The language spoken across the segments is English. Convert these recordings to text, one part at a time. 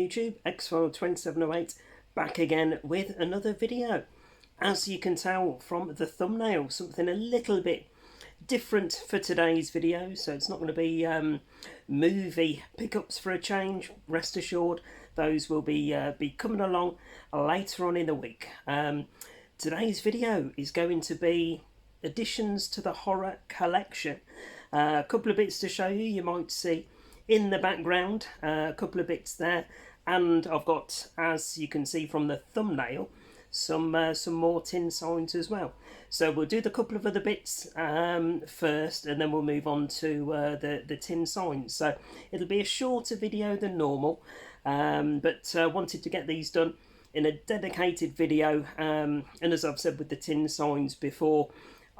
YouTube, Xfile2708, back again with another video. As you can tell from the thumbnail, something a little bit different for today's video, so it's not going to be movie pickups for a change. Rest assured, those will be coming along later on in the week. Today's video is going to be additions to the horror collection. A couple of bits to show you. You might see in the background a couple of bits there, and I've got, as you can see from the thumbnail, some more tin signs as well. So we'll do the couple of other bits first, and then we'll move on to the tin signs. So it'll be a shorter video than normal, but wanted to get these done in a dedicated video, and as I've said with the tin signs before,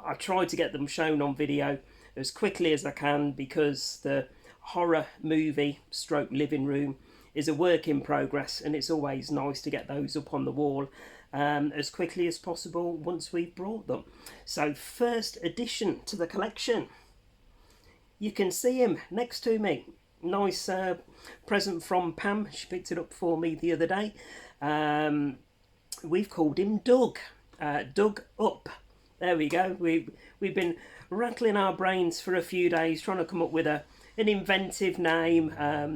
I try to get them shown on video as quickly as I can, because the horror movie stroke living room is a work in progress, and it's always nice to get those up on the wall as quickly as possible once we've brought them. So first addition to the collection, you can see him next to me. Nice present from Pam. She picked it up for me the other day. We've called him Doug. Doug Up. There we go. We've been rattling our brains for a few days trying to come up with an inventive name,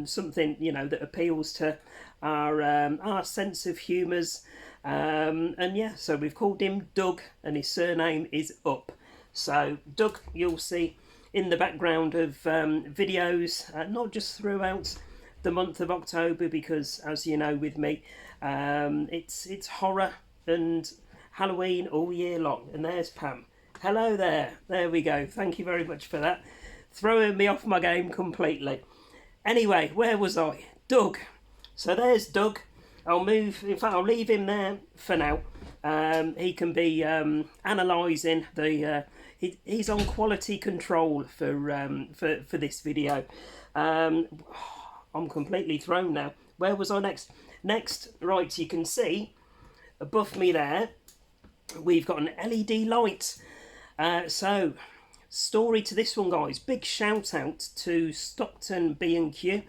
something, you know, that appeals to our sense of humours, and yeah, so we've called him Doug, and his surname is Up. So Doug, you'll see in the background of videos, not just throughout the month of October, because as you know with me, it's horror and Halloween all year long. And there's Pam. Hello there. There we go. Thank you very much for that. Throwing me off my game completely. Anyway, where was I? Doug. So there's Doug. I'll move, in fact I'll leave him there for now. He can be analysing the he's on quality control for this video. I'm completely thrown now. Where was I next? Next, right, you can see above me there we've got an LED light. So story to this one, guys. Big shout out to Stockton B&Q.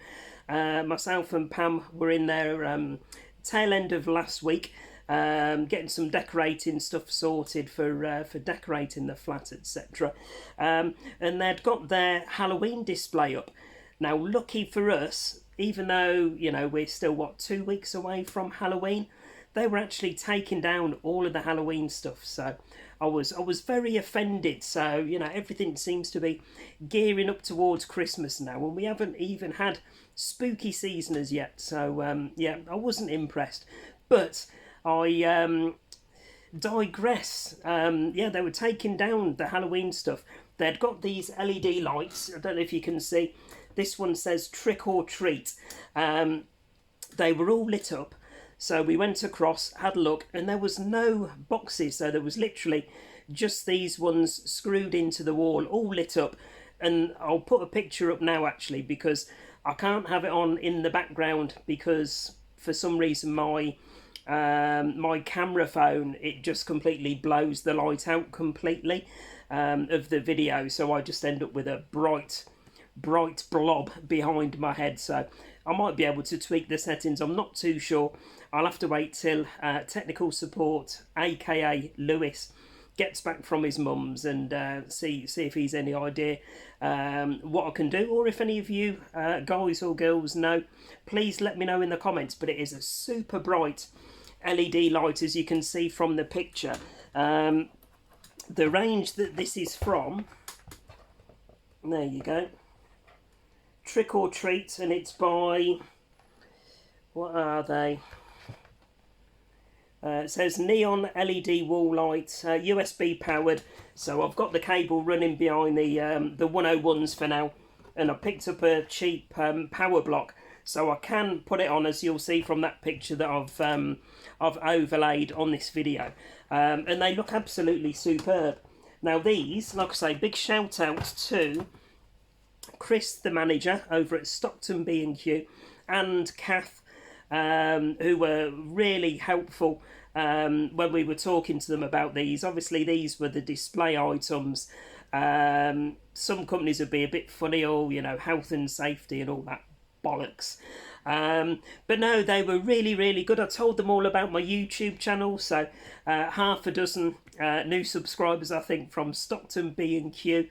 Myself and Pam were in there tail end of last week, getting some decorating stuff sorted for decorating the flat, etc. And they'd got their Halloween display up. Now, lucky for us, even though, you know, we're still 2 weeks away from Halloween, they were actually taking down all of the Halloween stuff. So I was very offended. So, you know, everything seems to be gearing up towards Christmas now, and we haven't even had spooky season as yet. So yeah, I wasn't impressed, but I digress. Yeah, they were taking down the Halloween stuff. They'd got these LED lights. I don't know if you can see. This one says trick or treat. They were all lit up. So we went across, had a look, and there was no boxes. So there was literally just these ones screwed into the wall, all lit up. And I'll put a picture up now, actually, because I can't have it on in the background, because for some reason my camera phone, it just completely blows the light out completely of the video. So I just end up with a bright blob behind my head. So I might be able to tweak the settings. I'm not too sure. I'll have to wait till technical support, aka Lewis, gets back from his mum's and see if he's any idea what I can do, or if any of you guys or girls know, please let me know in the comments. But it is a super bright LED light, as you can see from the picture. The range that this is from, there you go, Trick or Treat, and it's by, what are they? It says neon LED wall light, USB powered. So I've got the cable running behind the 101s for now, and I picked up a cheap power block, so I can put it on, as you'll see from that picture that I've overlaid on this video, and they look absolutely superb. Now these, like I say, big shout out to Chris, the manager over at Stockton B&Q, and Kath, who were really helpful when we were talking to them about these. Obviously, these were the display items. Some companies would be a bit funny, or, you know, health and safety and all that bollocks. But no, they were really, really good. I told them all about my YouTube channel, so half a dozen new subscribers, I think, from Stockton B&Q.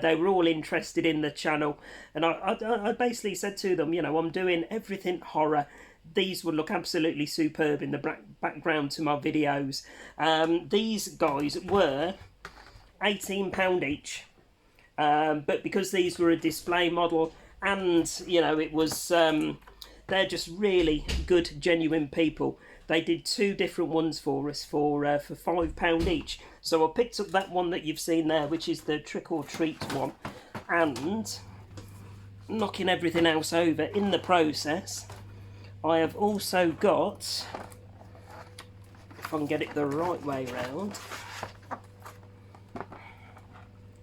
They were all interested in the channel, and I basically said to them, you know, I'm doing everything horror. These would look absolutely superb in the background to my videos. These guys were £18 each, but because these were a display model, and you know, it was they're just really good, genuine people. They did 2 different ones for us for £5 each. So I picked up that one that you've seen there, which is the trick or treat one, and knocking everything else over in the process, I have also got, if I can get it the right way round,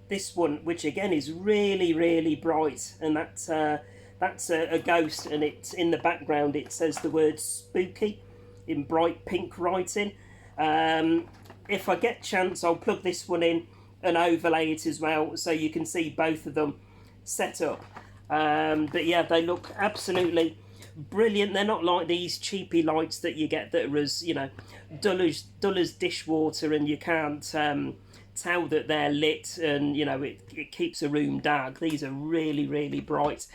this one, which again is really, really bright, and that's a ghost, and it's in the background. It says the word spooky in bright pink writing. If I get chance, I'll plug this one in and overlay it as well, so you can see both of them set up. But yeah, they look absolutely brilliant. They're not like these cheapy lights that you get that are as, you know, dull as dishwater, and you can't tell that they're lit, and you know, it keeps a room dark. These are really, really bright.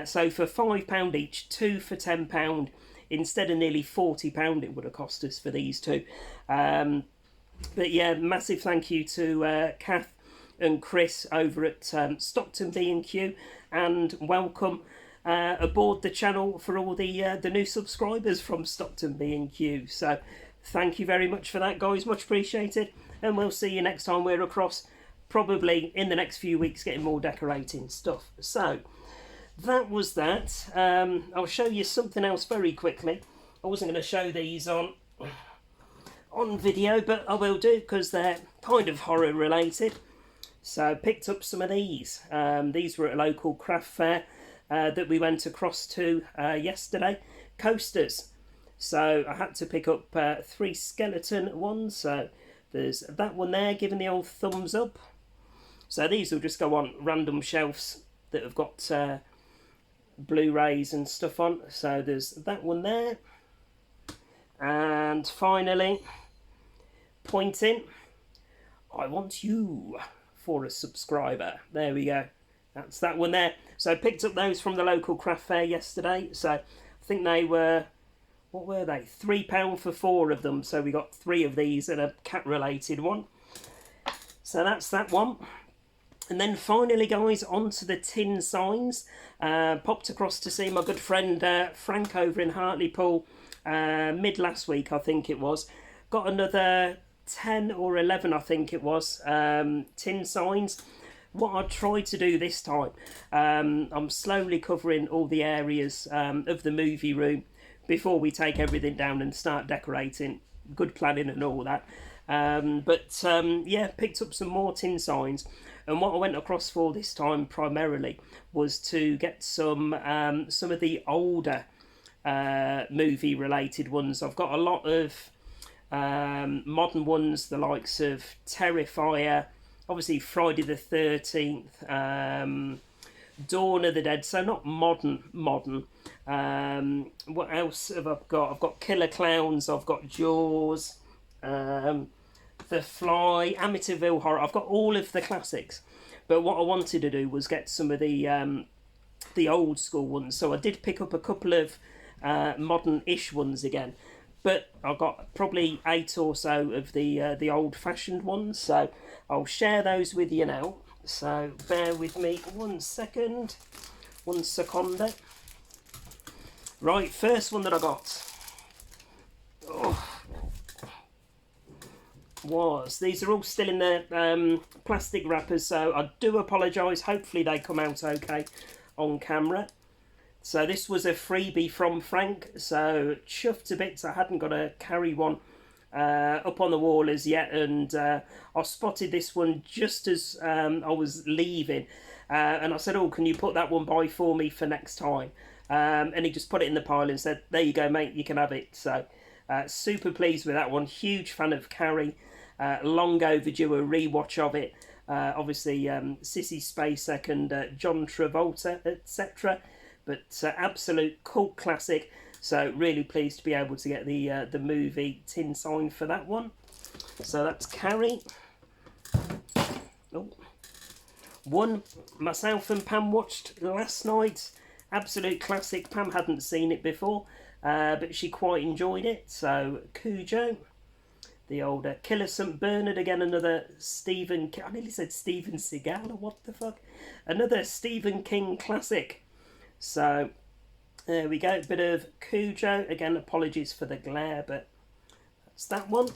So for £5 each, 2 for £10, instead of nearly £40 it would have cost us for these 2. But yeah, massive thank you to Kath and Chris over at Stockton B&Q, and welcome aboard the channel for all the new subscribers from Stockton B&Q. So thank you very much for that, guys, much appreciated, and we'll see you next time we're across, probably in the next few weeks, getting more decorating stuff. So that was that. I'll show you something else very quickly. I wasn't going to show these on video, but I will do because they're kind of horror related. So I picked up some of these. These were at a local craft fair that we went across to yesterday. Coasters. So I had to pick up 3 skeleton ones. So there's that one there giving the old thumbs up. So these will just go on random shelves that have got Blu-rays and stuff on. So there's that one there. And finally, pointing, I want you for a subscriber. There we go. That's that one there. So I picked up those from the local craft fair yesterday. So I think they were, what were they? £3 for 4 of them. So we got 3 of these and a cat related one. So that's that one. And then finally, guys, onto the tin signs. Popped across to see my good friend Frank over in Hartlepool mid last week, I think it was. Got another 10 or 11, I think it was, tin signs. What I tried to do this time, I'm slowly covering all the areas of the movie room before we take everything down and start decorating. Good planning and all that. Yeah, picked up some more tin signs. And what I went across for this time primarily was to get some of the older movie related ones. I've got a lot of modern ones, the likes of Terrifier, obviously Friday the 13th, Dawn of the Dead, so not modern. What else have I got? I've got Killer Clowns, I've got Jaws, The Fly, Amityville Horror. I've got all of the classics, but what I wanted to do was get some of the old school ones. So I did pick up a couple of modern-ish ones again, but I've got probably 8 or so of the old-fashioned ones. So I'll share those with you now. So bear with me 1 second, 1 second. Right, first one that I got. These are all still in their plastic wrappers, so I do apologise. Hopefully they come out okay on camera. So this was a freebie from Frank, so chuffed to bits. I hadn't got to carry one up on the wall as yet, and I spotted this one just as I was leaving, and I said, oh, can you put that one by for me for next time? And he just put it in the pile and said, there you go, mate, you can have it. So super pleased with that one. Huge fan of Carrie. Long overdue a rewatch of it. Obviously Sissy Spacek and John Travolta, etc. but absolute cult classic. So really pleased to be able to get the movie tin sign for that one. So that's Carrie. Oh. One myself and Pam watched last night. Absolute classic. Pam hadn't seen it before, but she quite enjoyed it. So Cujo, the old Killer St Bernard, again another Stephen. I nearly said Steven Seagal, or what the fuck? Another Stephen King classic. So there we go. Bit of Cujo again. Apologies for the glare, but that's that one.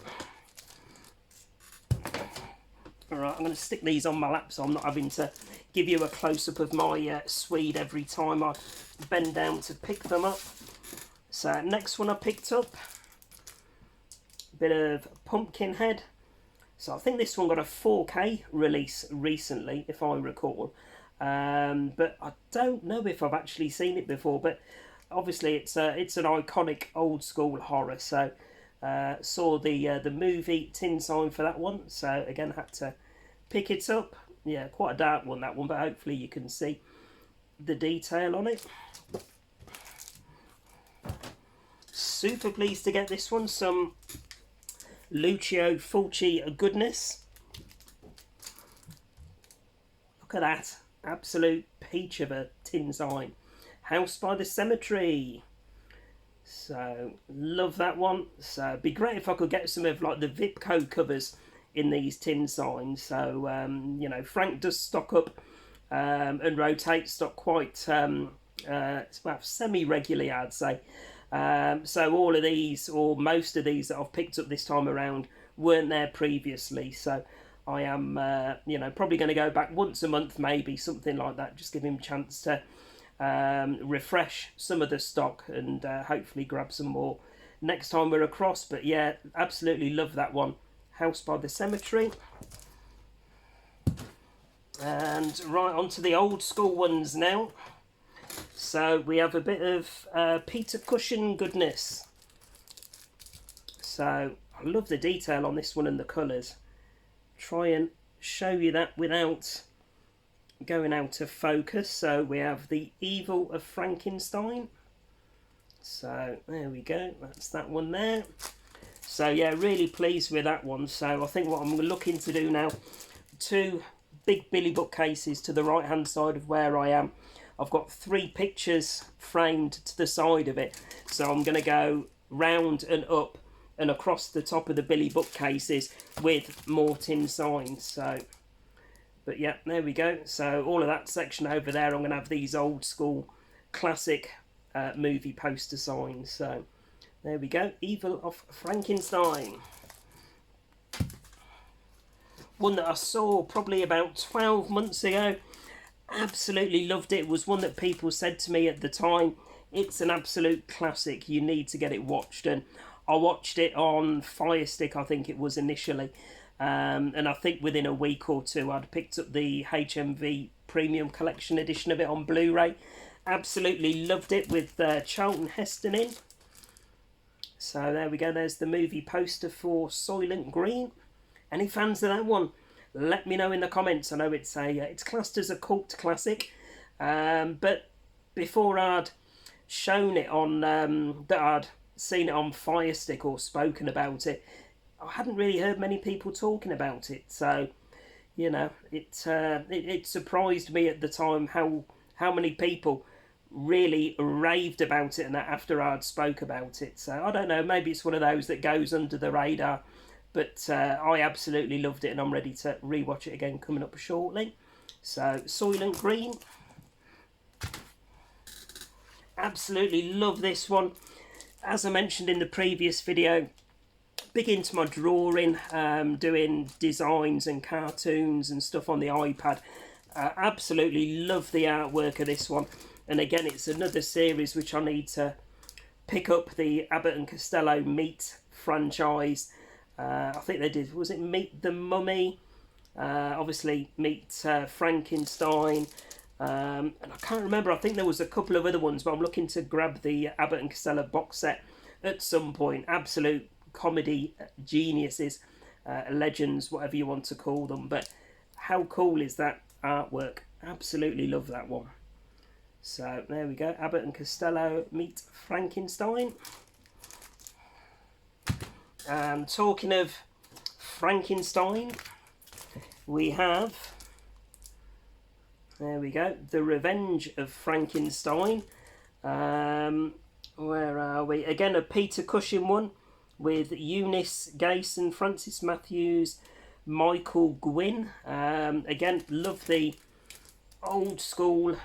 Alright, I'm going to stick these on my lap so I'm not having to give you a close-up of my Swede every time I bend down to pick them up. So next one I picked up, a bit of Pumpkinhead. So I think this one got a 4K release recently, if I recall. But I don't know if I've actually seen it before, but obviously it's an iconic old school horror, so saw the movie tin sign for that one, so again had to pick it up. Yeah, quite a dark one, that one, but hopefully you can see the detail on it. Super pleased to get this one, some Lucio Fulci goodness. Look at that, absolute peach of a tin sign. House by the Cemetery. So love that one. So it'd be great if I could get some of like the Vipco covers in these tin signs. So you know, Frank does stock up and rotate stock quite semi-regularly, I'd say. So all of these, or most of these that I've picked up this time around, weren't there previously. So I am you know, probably going to go back once a month, maybe something like that. Just give him a chance to refresh some of the stock and hopefully grab some more next time we're across. But yeah, absolutely love that one, House by the Cemetery. And right on to the old school ones now. So we have a bit of Peter Cushing goodness. So I love the detail on this one and the colours. Try and show you that without going out of focus. So we have The Evil of Frankenstein. So there we go, that's that one there. So yeah, really pleased with that one. So I think what I'm looking to do now, 2 big Billy bookcases to the right hand side of where I am. I've got 3 pictures framed to the side of it, so I'm going to go round and up and across the top of the Billy bookcases with more tin signs. So but yeah, there we go. So all of that section over there, I'm going to have these old school classic movie poster signs. So there we go. Evil of Frankenstein. One that I saw probably about 12 months ago. Absolutely loved it. It was one that people said to me at the time, it's an absolute classic. You need to get it watched. And I watched it on Fire Stick, I think it was initially. And I think within a week or two I'd picked up the HMV Premium Collection edition of it on Blu-ray. Absolutely loved it, with Charlton Heston in. So there we go, there's the movie poster for Soylent Green. Any fans of that one? Let me know in the comments. I know it's classed as a cult classic, but before I'd shown it on that I'd seen it on Fire Stick or spoken about it, I hadn't really heard many people talking about it. So you know, it surprised me at the time how many people really raved about it and that after I'd spoke about it. So I don't know, maybe it's one of those that goes under the radar. But I absolutely loved it, and I'm ready to rewatch it again coming up shortly. So, Soylent Green. Absolutely love this one. As I mentioned in the previous video, big into my drawing, doing designs and cartoons and stuff on the iPad. Absolutely love the artwork of this one. And again, it's another series which I need to pick up, the Abbott and Costello Meat franchise. I think they did, was it Meet the Mummy? Obviously Meet Frankenstein. And I can't remember, I think there was a couple of other ones, but I'm looking to grab the Abbott and Costello box set at some point. Absolute comedy geniuses, legends, whatever you want to call them. But how cool is that artwork? Absolutely love that one. So there we go, Abbott and Costello meet Frankenstein. And talking of Frankenstein, we have, there we go, The Revenge of Frankenstein. Where are we? Again, a Peter Cushing one with Eunice Gayson, Francis Matthews, Michael Gwynn. Again, love the old school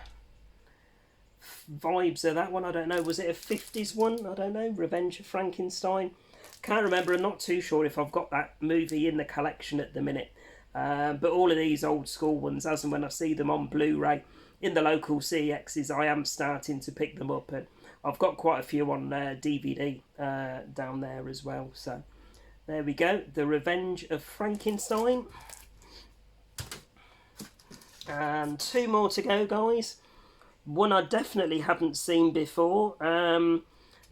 vibes of that one. I don't know, was it a 50s one? I don't know. Revenge of Frankenstein. Can't remember. I'm not too sure if I've got that movie in the collection at the minute. But all of these old school ones, as and when I see them on Blu-ray in the local CXs, I am starting to pick them up, and I've got quite a few on DVD down there as well. So there we go, The Revenge of Frankenstein. And two more to go, guys. One I definitely haven't seen before, and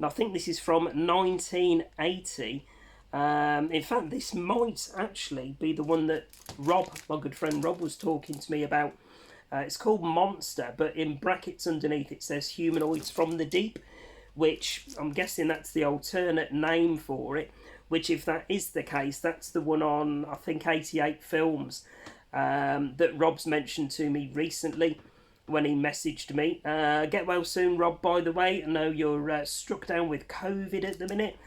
I think this is from 1980. In fact, this might actually be the one that Rob, my good friend Rob, was talking to me about. It's called Monster, but in brackets underneath it says Humanoids from the Deep, which I'm guessing that's the alternate name for it, which if that is the case, that's the one on, I think, 88 Films that Rob's mentioned to me recently when he messaged me. Get well soon, Rob, by the way. I know you're struck down with COVID at the minute,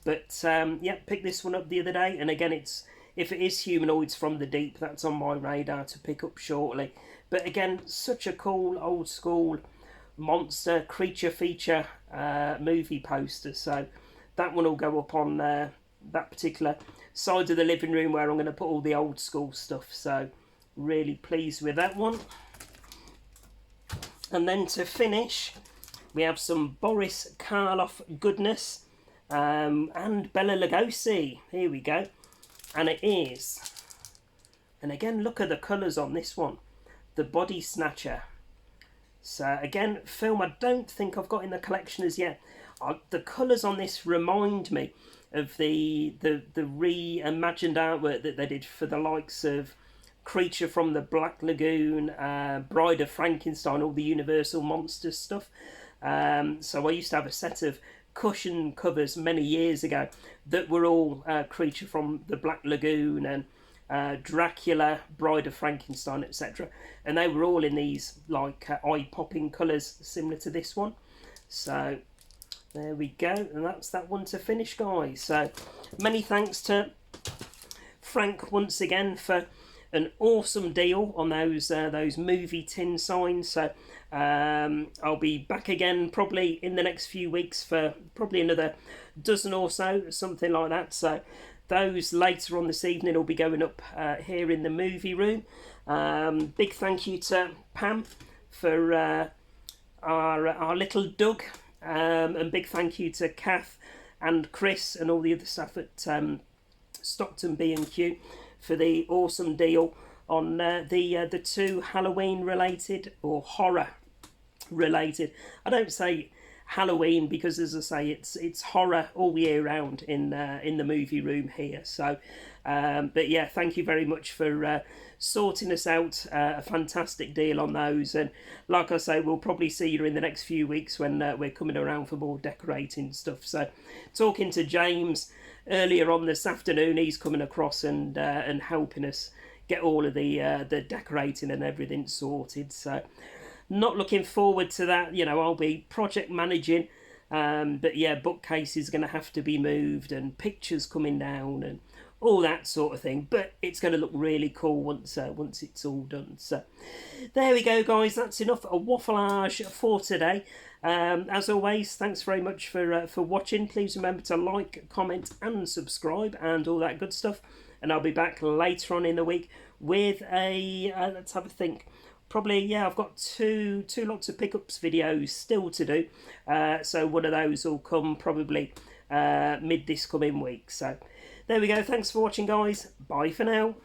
but yeah, picked this one up the other day, and again, if it is Humanoids from the Deep, that's on my radar to pick up shortly. But again, such a cool old school monster creature feature movie poster. So that one will go up on that particular side of the living room where I'm going to put all the old school stuff. So really pleased with that one. And then to finish, we have some Boris Karloff goodness and Bela Lugosi. Here we go. And it is, and again, look at the colours on this one, The Body Snatcher. So again, film I don't think I've got in the collection as yet. The colours on this remind me of the reimagined artwork that they did for the likes of Creature from the Black Lagoon, Bride of Frankenstein, all the Universal Monsters stuff. So I used to have a set of cushion covers many years ago that were all Creature from the Black Lagoon and Dracula, Bride of Frankenstein, etc. And they were all in these like eye-popping colours similar to this one. So there we go, and that's that one to finish, guys. So many thanks to Frank once again for an awesome deal on those movie tin signs. So I'll be back again probably in the next few weeks for probably another dozen or so, something like that. So those later on this evening will be going up here in the movie room. Big thank you to Pam for our little Doug, and big thank you to Kath and Chris and all the other staff at Stockton B&Q for the awesome deal on the two Halloween related or horror related. I don't say Halloween because, as I say, it's horror all year round in the movie room here. So, but yeah, thank you very much for sorting us out. A fantastic deal on those, and like I say, we'll probably see you in the next few weeks when we're coming around for more decorating stuff. So, talking to James earlier on this afternoon, he's coming across and helping us get all of the decorating and everything sorted. So not looking forward to that. You know, I'll be project managing, but yeah, bookcase is going to have to be moved and pictures coming down and all that sort of thing. But it's going to look really cool once it's all done. So there we go, guys. That's enough a waffleage for today. As always, thanks very much for watching. Please remember to like, comment and subscribe and all that good stuff. And I'll be back later on in the week with a, let's have a think. Probably, yeah, I've got two lots of pickups videos still to do. So one of those will come probably mid this coming week. So there we go. Thanks for watching, guys. Bye for now.